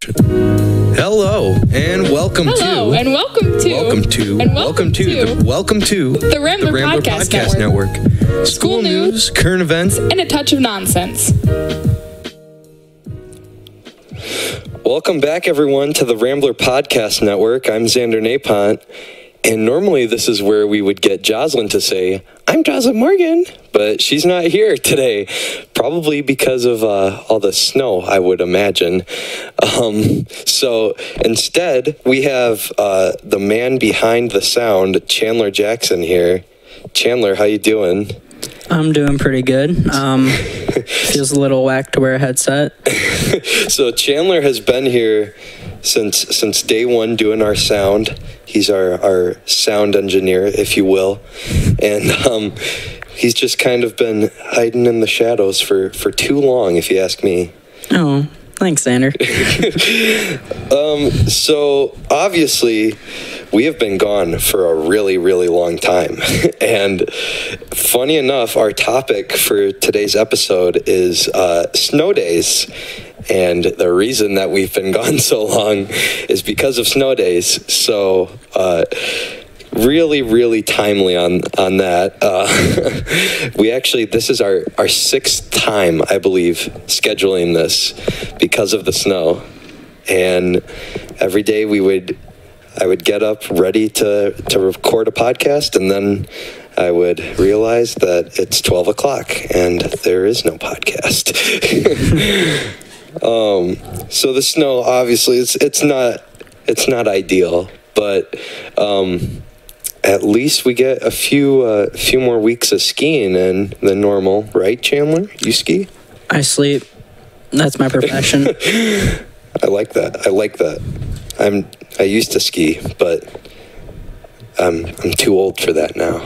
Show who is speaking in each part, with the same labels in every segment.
Speaker 1: Hello and welcome to
Speaker 2: the Rambler Podcast Network.
Speaker 1: School news, current events,
Speaker 2: and a touch of nonsense.
Speaker 1: Welcome back, everyone, to the Rambler Podcast Network. I'm Xander Napont, and normally this is where we would get Jocelyn to say, "I'm Jocelyn Morgan," but she's not here today, probably because of all the snow, I would imagine. So instead, we have the man behind the sound, Chandler Jackson, here. Chandler, how you doing?
Speaker 3: I'm doing pretty good. Feels a little whack to wear a headset.
Speaker 1: So Chandler has been here since day one doing our sound. He's our sound engineer, if you will. And he's just kind of been hiding in the shadows for too long, if you ask me.
Speaker 3: Oh, thanks, Xander.
Speaker 1: So obviously, we have been gone for a really, really long time. And funny enough, our topic for today's episode is snow days. And the reason that we've been gone so long is because of snow days. So really, really timely on that. This is our sixth time, I believe, scheduling this because of the snow. And every day I would get up ready to record a podcast, and then I would realize that it's 12 o'clock and there is no podcast. So the snow, obviously, it's not ideal, but at least we get a few more weeks of skiing in than normal, right, Chandler? You ski?
Speaker 3: I sleep. That's my profession.
Speaker 1: I like that. I used to ski, but I'm too old for that now.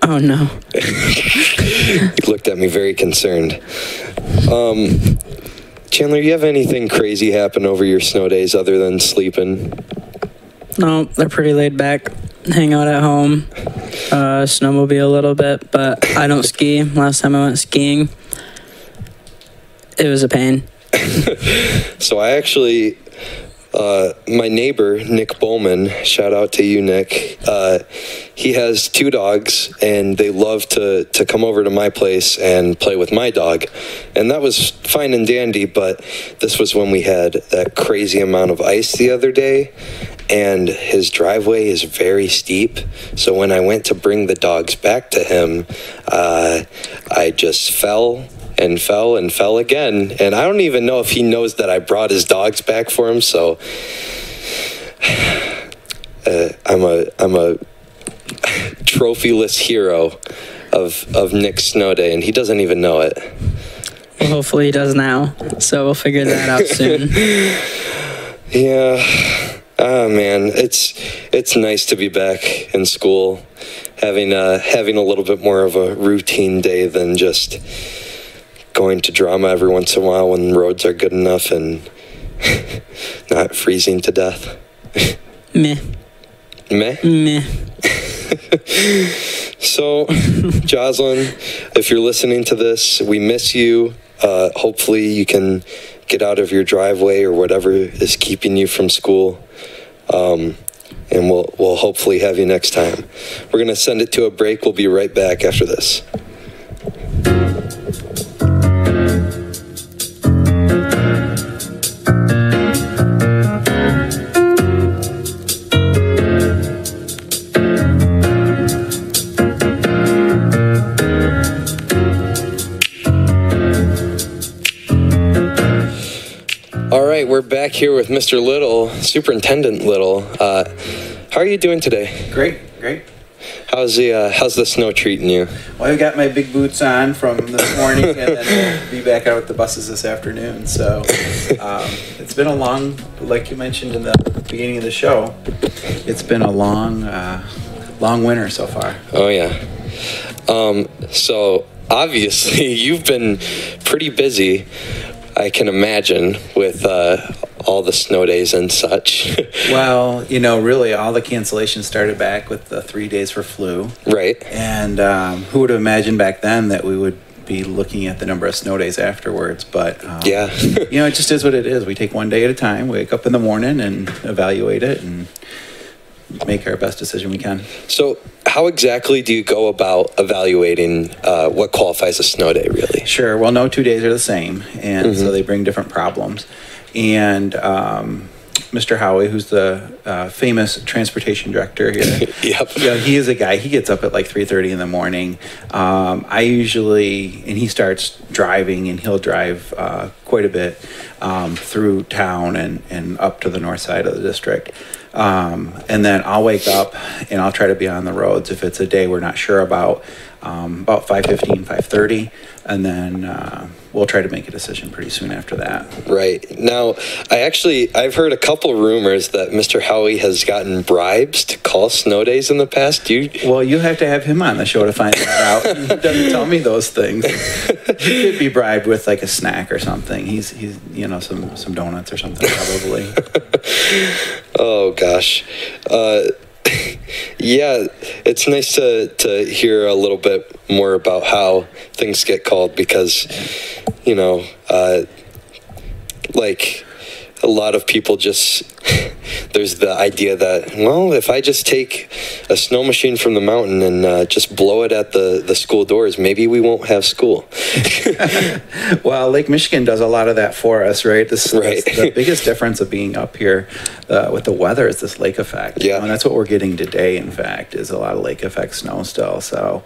Speaker 3: Oh no.
Speaker 1: He looked at me very concerned. Chandler, you have anything crazy happen over your snow days other than sleeping?
Speaker 3: No, they're pretty laid back. Hang out at home, snowmobile a little bit, but I don't ski. Last time I went skiing, it was a pain.
Speaker 1: So I actually, my neighbor, Nick Bowman, shout out to you, Nick. He has two dogs, and they love to come over to my place and play with my dog. And that was fine and dandy, but this was when we had that crazy amount of ice the other day, and his driveway is very steep. So when I went to bring the dogs back to him, I just fell and fell again. And I don't even know if he knows that I brought his dogs back for him. So I'm a trophyless hero of Nick's snow day, and he doesn't even know it.
Speaker 3: Well, hopefully he does now. So we'll figure that out soon.
Speaker 1: Yeah. Oh man, it's nice to be back in school, having a little bit more of a routine day than just going to drama every once in a while when roads are good enough and not freezing to death.
Speaker 3: Meh.
Speaker 1: So, Jocelyn, if you're listening to this, we miss you. Hopefully you can get out of your driveway or whatever is keeping you from school. And we'll hopefully have you next time. We're going to send it to a break. We'll be right back after this. All right, we're back here with Mr. Little, Superintendent Little. How are you doing today?
Speaker 4: Great.
Speaker 1: How's the snow treating you?
Speaker 4: Well, I got my big boots on from this morning, and then we'll be back out with the buses this afternoon. So it's been a long, like you mentioned in the beginning of the show, it's been a long winter so far.
Speaker 1: Oh yeah. So obviously you've been pretty busy, I can imagine, with all the snow days and such.
Speaker 4: Well, really all the cancellations started back with the 3 days for flu.
Speaker 1: Right.
Speaker 4: And who would have imagined back then that we would be looking at the number of snow days afterwards. But
Speaker 1: yeah,
Speaker 4: it just is what it is. We take one day at a time. Wake up in the morning and evaluate it and make our best decision we can.
Speaker 1: So how exactly do you go about evaluating what qualifies a snow day, really?
Speaker 4: Sure. Well, no 2 days are the same, and so they bring different problems. And Mr. Howie, who's the famous transportation director here,
Speaker 1: yep.
Speaker 4: He is a guy. He gets up at like 3:30 in the morning. I usually, and he starts driving, and he'll drive quite a bit through town and up to the north side of the district. And then I'll wake up and I'll try to be on the roads if it's a day we're not sure about 5:15, 5:30, and then we'll try to make a decision pretty soon after that.
Speaker 1: Right. Now, I've heard a couple rumors that Mr. Howie has gotten bribes to call snow days in the past.
Speaker 4: Well, you have to have him on the show to find that out. He doesn't tell me those things. He could be bribed with like a snack or something. He's some donuts or something probably.
Speaker 1: Oh gosh. Yeah, it's nice to hear a little bit more about how things get called because, like a lot of people there's the idea that, well, if I just take a snow machine from the mountain and just blow it at the school doors, maybe we won't have school.
Speaker 4: Well, Lake Michigan does a lot of that for us, right?
Speaker 1: Right.
Speaker 4: The biggest difference of being up here with the weather is this lake effect.
Speaker 1: Yeah.
Speaker 4: And that's what we're getting today, in fact, is a lot of lake effect snow still. So,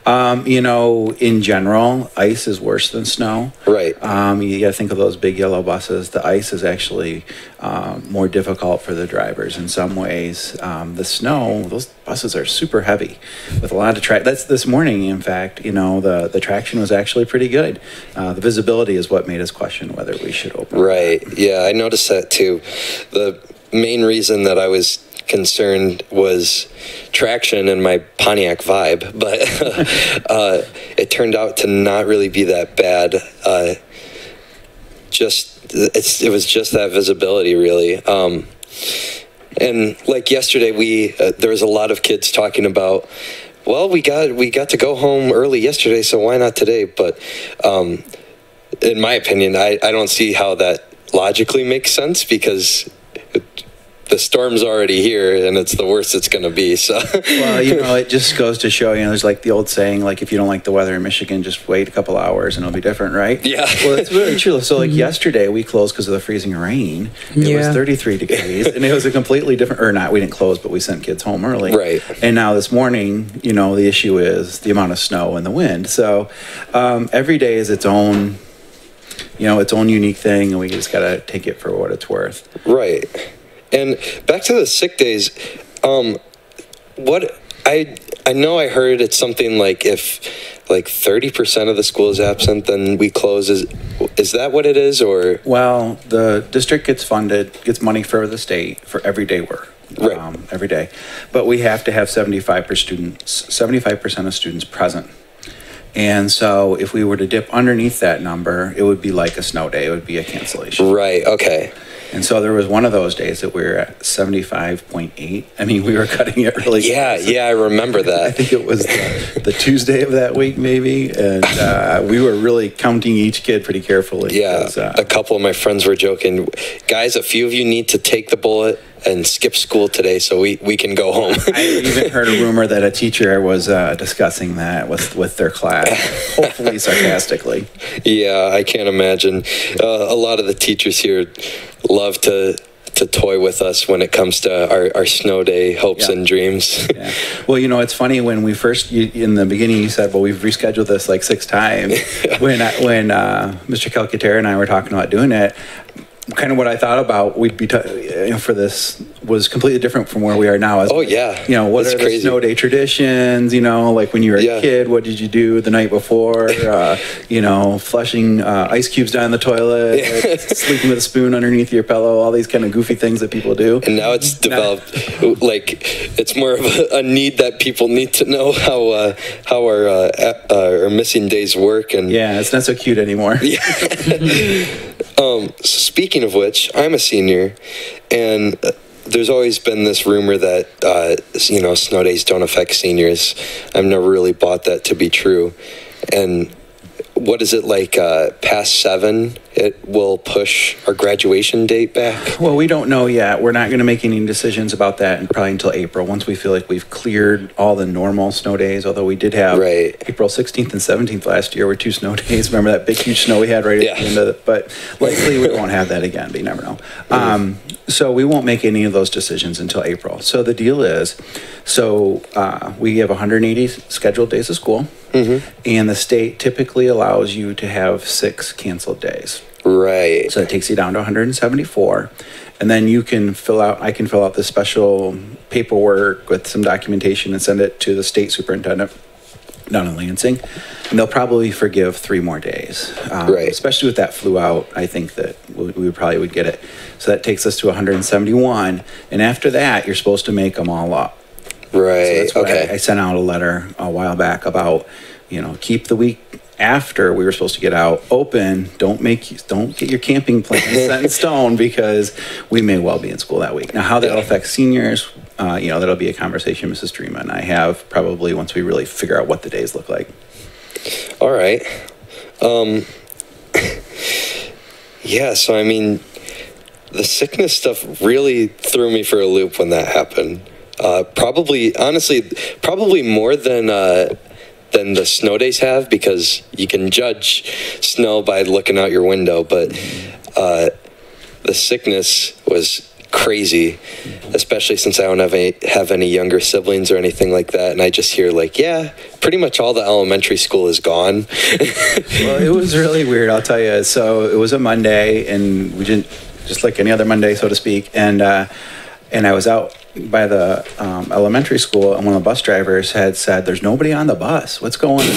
Speaker 4: in general, ice is worse than snow.
Speaker 1: Right.
Speaker 4: You got to think of those big yellow buses. The ice is actually more difficult for the drivers in some ways. The snow, those buses are super heavy with a lot of traction. That's this morning, in fact, the traction was actually pretty good. The visibility is what made us question whether we should open.
Speaker 1: Right. Yeah, I noticed that too. The main reason that I was concerned was traction and my Pontiac vibe, but it turned out to not really be that bad. It was just that visibility, really. And like yesterday, there was a lot of kids talking about, well, we got to go home early yesterday, so why not today? But in my opinion, I don't see how that logically makes sense because the storm's already here and it's the worst it's going to be. So,
Speaker 4: well, it just goes to show, there's like the old saying, like, if you don't like the weather in Michigan, just wait a couple hours and it'll be different, right?
Speaker 1: Yeah.
Speaker 4: Well, it's really true. So like yesterday we closed because of the freezing rain. It was 33 degrees and it was a completely different, or not, we didn't close, but we sent kids home early.
Speaker 1: Right.
Speaker 4: And now this morning, the issue is the amount of snow and the wind. So every day is its own, its own unique thing, and we just got to take it for what it's worth.
Speaker 1: Right. And back to the sick days, what I know I heard it's something like if like 30% of the school is absent, then we close. Is that what it is, or? Well,
Speaker 4: the district gets money for the state for everyday work.
Speaker 1: Right.
Speaker 4: Every day. But we have to have 75% of students present. And so if we were to dip underneath that number, it would be like a snow day. It would be a cancellation.
Speaker 1: Right, okay.
Speaker 4: And so there was one of those days that we were at 75.8. I mean, we were cutting it really
Speaker 1: close. Yeah, I remember that.
Speaker 4: I think it was the Tuesday of that week, maybe. And we were really counting each kid pretty carefully.
Speaker 1: Yeah, a couple of my friends were joking. Guys, a few of you need to take the bullet and skip school today so we can go home.
Speaker 4: I even heard a rumor that a teacher was discussing that with their class, hopefully sarcastically.
Speaker 1: Yeah, I can't imagine. A lot of the teachers here love to toy with us when it comes to our snow day hopes and dreams.
Speaker 4: Yeah. Well, it's funny when we first, in the beginning, you said, well, we've rescheduled this like 6 times. When Mr. Calcaterra and I were talking about doing it, kind of what I thought about we'd be for this was completely different from where we are now.
Speaker 1: Oh yeah,
Speaker 4: what are the snow day traditions? Like when you were a kid, what did you do the night before? Flushing ice cubes down the toilet, sleeping with a spoon underneath your pillow, all these kind of goofy things that people do.
Speaker 1: And now it's developed like it's more of a need that people need to know how our missing days work. And
Speaker 4: it's not so cute anymore.
Speaker 1: Yeah. Speaking of which, I'm a senior, and there's always been this rumor that snow days don't affect seniors. I've never really bought that to be true, and what is it, like past 7, it will push our graduation date back?
Speaker 4: Well, we don't know yet. We're not going to make any decisions about that probably until April, once we feel like we've cleared all the normal snow days, although we did have April 16th and 17th last year were 2 snow days. Remember that big, huge snow we had right at the end of it? But likely we won't have that again, but you never know. So we won't make any of those decisions until April. So the deal is, we have 180 scheduled days of school, and the state typically allows you to have 6 canceled days.
Speaker 1: Right.
Speaker 4: So that takes you down to 174. And then I can fill out this special paperwork with some documentation and send it to the state superintendent down in Lansing. And they'll probably forgive 3 more days. Especially with that flu out, I think that we probably would get it. So that takes us to 171. And after that, you're supposed to make them all up.
Speaker 1: Right.
Speaker 4: So that's why I sent out a letter a while back about, keep the week after we were supposed to get out open. Don't get your camping plans set in stone, because we may well be in school that week. Now, how that'll affect seniors, that'll be a conversation Mrs. Dreama and I have probably once we really figure out what the days look like.
Speaker 1: All right. So I mean, the sickness stuff really threw me for a loop when that happened. Probably more than the snow days have, because you can judge snow by looking out your window, but the sickness was crazy, especially since I don't have any younger siblings or anything like that, and I just hear pretty much all the elementary school is gone.
Speaker 4: Well, it was really weird, I'll tell you. So it was a Monday, and we didn't, just like any other Monday, so to speak, and I was out by the elementary school, and one of the bus drivers had said, "There's nobody on the bus. What's going on?"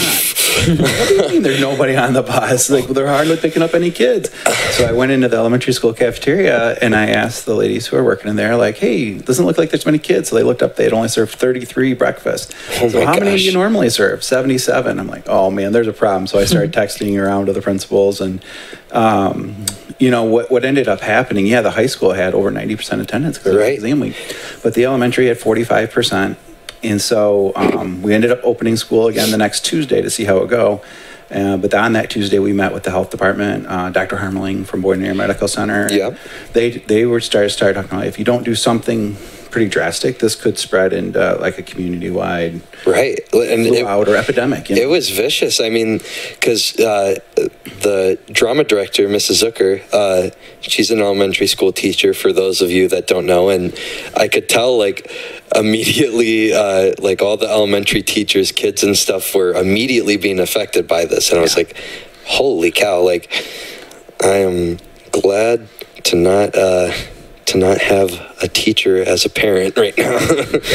Speaker 4: What do you mean there's nobody on the bus? Like, they're hardly picking up any kids. So I went into the elementary school cafeteria, and I asked the ladies who were working in there, like, "Hey, it doesn't look like there's many kids." So they looked up, they had only served 33 breakfasts. So how many do you normally serve? 77. I'm like, oh man, there's a problem. So I started texting around to the principals, and what ended up happening, the high school had over 90% attendance because of the exam week, but the elementary had 45%. And so we ended up opening school again the next Tuesday to see how it would go. But on that Tuesday, we met with the health department, Dr. Harmeling from Boyne City Medical Center. Yeah. They were started talking about, if you don't do something pretty drastic, this could spread into like a community-wide flu out or epidemic.
Speaker 1: It was vicious. I mean, because the drama director, Mrs. Zucker, she's an elementary school teacher, for those of you that don't know, and I could tell, immediately, all the elementary teachers, kids and stuff were immediately being affected by this, and I was like, holy cow, I am glad to not have a teacher as a parent right now.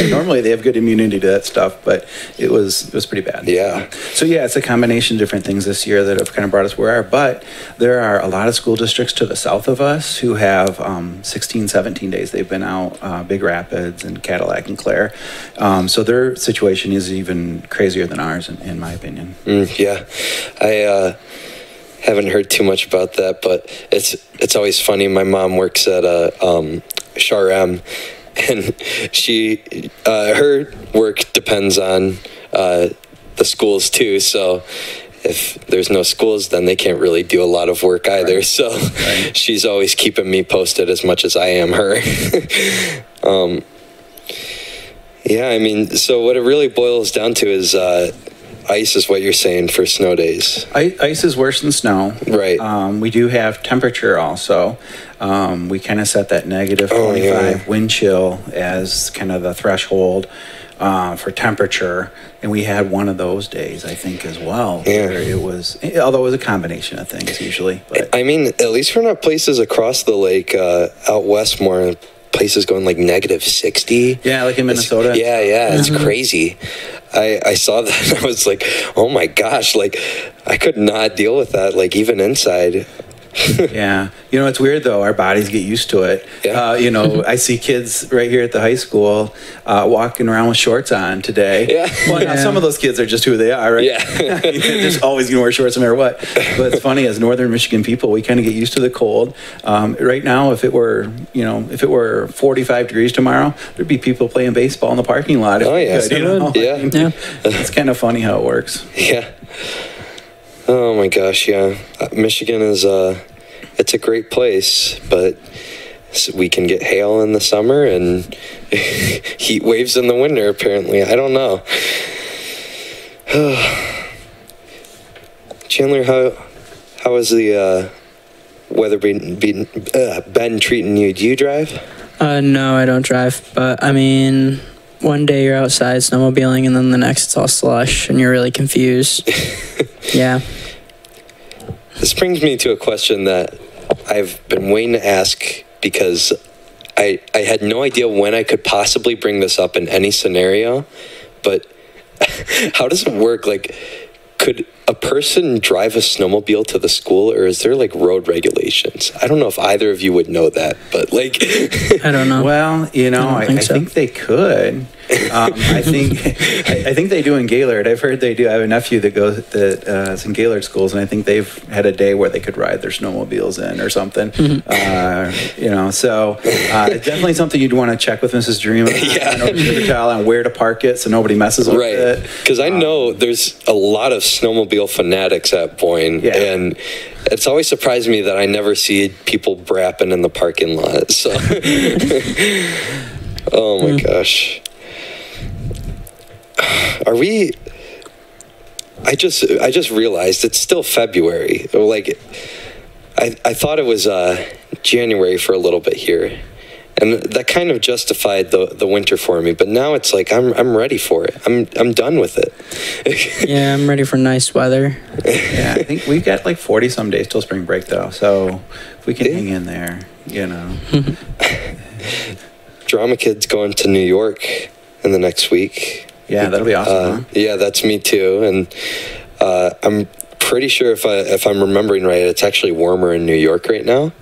Speaker 4: Normally they have good immunity to that stuff, but it was pretty bad.
Speaker 1: Yeah.
Speaker 4: So it's a combination of different things this year that have kind of brought us where we are, but there are a lot of school districts to the south of us who have 16, 17 days they've been out, Big Rapids and Cadillac and Clare. So their situation is even crazier than ours, in my opinion.
Speaker 1: I haven't heard too much about that, but it's always funny. My mom works at SHRM, and she her work depends on the schools too. So if there's no schools, then they can't really do a lot of work either. Right. So she's always keeping me posted as much as I am her. I mean, so what it really boils down to is ice is what you're saying for snow days.
Speaker 4: Ice is worse than snow.
Speaker 1: Right.
Speaker 4: We do have temperature also. We kind of set that negative 25 wind chill as kind of the threshold for temperature. And we had one of those days, I think, as well.
Speaker 1: Yeah.
Speaker 4: Where it was, although it was a combination of things usually. But.
Speaker 1: I mean, at least we're not places across the lake, out west more, places going negative 60.
Speaker 4: Yeah, like in Minnesota.
Speaker 1: It's crazy. I saw that and I was like, oh my gosh, I could not deal with that, even inside.
Speaker 4: Yeah. It's weird though. Our bodies get used to it. Yeah. I see kids right here at the high school walking around with shorts on today. Yeah. Well, now some of those kids are just who they are, right?
Speaker 1: Yeah.
Speaker 4: They're just always going to wear shorts no matter what. But it's funny, as Northern Michigan people, we kind of get used to the cold. Right now, if it were 45 degrees tomorrow, there'd be people playing baseball in the parking lot.
Speaker 1: Yeah.
Speaker 4: It's kind of funny how it works.
Speaker 1: Yeah. Oh my gosh, yeah. Michigan is it's a great place, but we can get hail in the summer and heat waves in the winter, apparently. I don't know. Chandler, how is the weather been treating you? Do you drive?
Speaker 3: No, I don't drive, but I mean, one day you're outside snowmobiling and then the next it's all slush and you're really confused. Yeah.
Speaker 1: This brings me to a question that I've been waiting to ask because I had no idea when I could possibly bring this up in any scenario, but how does it work? Like, could a person drive a snowmobile to the school, or is there like road regulations? I don't know if either of you would know that, but like,
Speaker 3: I don't know.
Speaker 4: Well, I think they could. I think they do in Gaylord. I've heard they do. I have a nephew that is in Gaylord schools, and I think they've had a day where they could ride their snowmobiles in or something. So it's definitely something you'd want to check with Mrs. Dream on where to park it so nobody messes with it.
Speaker 1: Because I know there's a lot of snowmobile fanatics at Boyne, and it's always surprised me that I never see people brapping in the parking lot. So, oh my gosh. Are we? I just realized it's still February. Like, I thought it was January for a little bit here, and that kind of justified the winter for me. But now it's like I'm ready for it. I'm done with it.
Speaker 3: Yeah, I'm ready for nice weather.
Speaker 4: Yeah, I think we've got like 40 some days till spring break though. So if we can hang in there,
Speaker 1: Drama Kid's going to New York in the next week.
Speaker 4: Yeah, that'll be awesome.
Speaker 1: Yeah, that's me too. And I'm pretty sure if I'm remembering right, it's actually warmer in New York right now.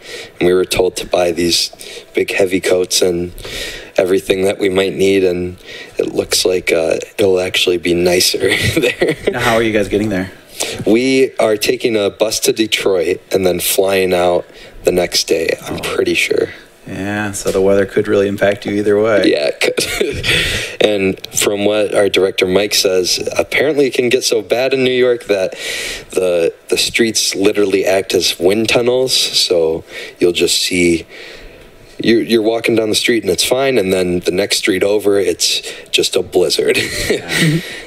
Speaker 1: And we were told to buy these big heavy coats and everything that we might need. And it looks like it'll actually be nicer there.
Speaker 4: Now, how are you guys getting there?
Speaker 1: We are taking a bus to Detroit and then flying out the next day, I'm pretty sure.
Speaker 4: Yeah, so the weather could really impact you either way.
Speaker 1: Yeah, it could. And from what our director Mike says, apparently it can get so bad in New York that the streets literally act as wind tunnels. So you'll just see, you're walking down the street and it's fine, and then the next street over, it's just a blizzard.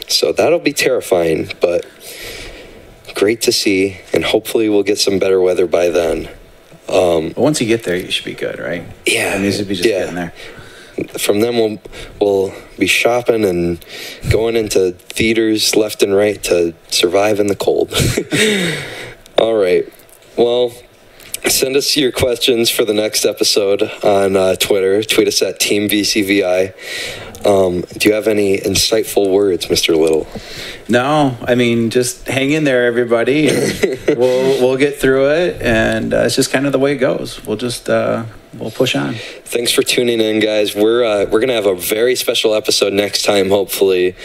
Speaker 1: So that'll be terrifying, but great to see, and hopefully we'll get some better weather by then.
Speaker 4: Once you get there, you should be good, right?
Speaker 1: Yeah.
Speaker 4: It needs to be just getting there.
Speaker 1: From then we'll be shopping and going into theaters left and right to survive in the cold. All right. Well, send us your questions for the next episode on Twitter. Tweet us at Team VCVI. Do you have any insightful words, Mr. Little?
Speaker 4: No, I mean, just hang in there, everybody. And we'll get through it, and it's just kind of the way it goes. We'll just we'll push on.
Speaker 1: Thanks for tuning in, guys. We're gonna have a very special episode next time, hopefully.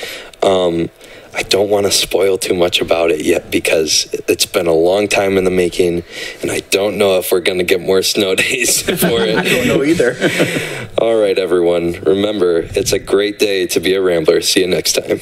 Speaker 1: I don't want to spoil too much about it yet because it's been a long time in the making, and I don't know if we're going to get more snow days for it.
Speaker 4: I don't know either.
Speaker 1: All right, everyone. Remember, it's a great day to be a Rambler. See you next time.